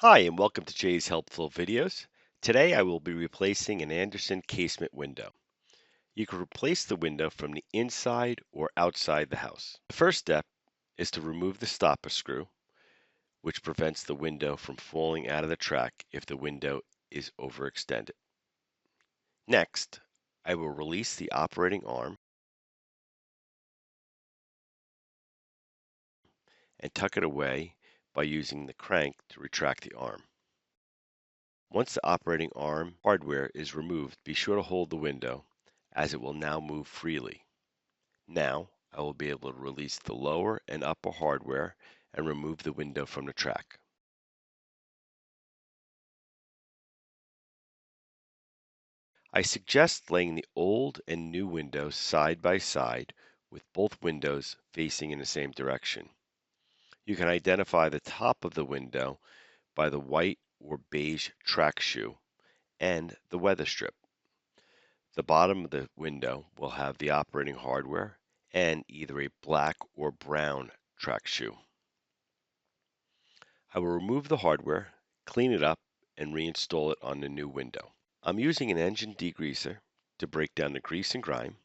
Hi, and welcome to Jay's Helpful Videos. Today I will be replacing an Andersen casement window. You can replace the window from the inside or outside the house. The first step is to remove the stopper screw, which prevents the window from falling out of the track if the window is overextended. Next, I will release the operating arm and tuck it away by using the crank to retract the arm. Once the operating arm hardware is removed, be sure to hold the window as it will now move freely. Now I will be able to release the lower and upper hardware and remove the window from the track. I suggest laying the old and new windows side by side with both windows facing in the same direction. You can identify the top of the window by the white or beige track shoe and the weather strip. The bottom of the window will have the operating hardware and either a black or brown track shoe. I will remove the hardware, clean it up, and reinstall it on the new window. I'm using an engine degreaser to break down the grease and grime,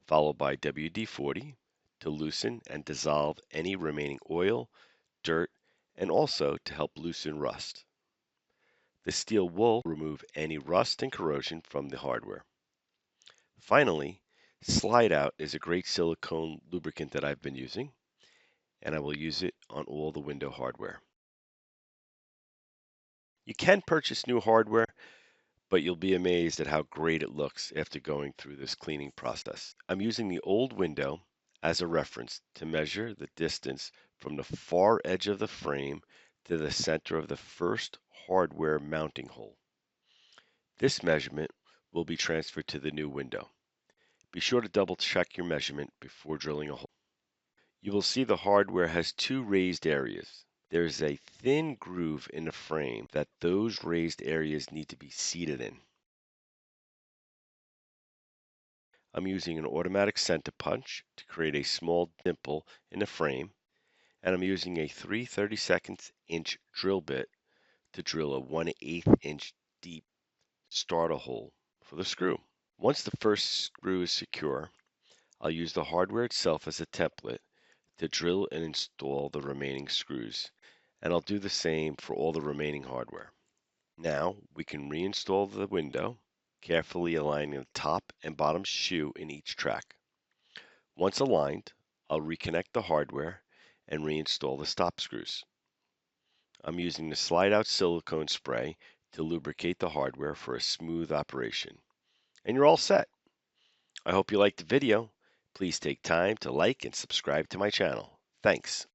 followed by WD-40 to loosen and dissolve any remaining oil, dirt, and also to help loosen rust. The steel wool will remove any rust and corrosion from the hardware. Finally, Slide Out is a great silicone lubricant that I've been using, and I will use it on all the window hardware. You can purchase new hardware, but you'll be amazed at how great it looks after going through this cleaning process. I'm using the old window as a reference to measure the distance from the far edge of the frame to the center of the first hardware mounting hole. This measurement will be transferred to the new window. Be sure to double check your measurement before drilling a hole. You will see the hardware has two raised areas. There is a thin groove in the frame that those raised areas need to be seated in. I'm using an automatic center punch to create a small dimple in the frame, and I'm using a 3/32 inch drill bit to drill a 1/8 inch deep starter hole for the screw. Once the first screw is secure, I'll use the hardware itself as a template to drill and install the remaining screws, and I'll do the same for all the remaining hardware. Now we can reinstall the window, carefully aligning the top and bottom shoe in each track. Once aligned, I'll reconnect the hardware and reinstall the stop screws. I'm using the Slide Out silicone spray to lubricate the hardware for a smooth operation. And you're all set. I hope you liked the video. Please take time to like and subscribe to my channel. Thanks.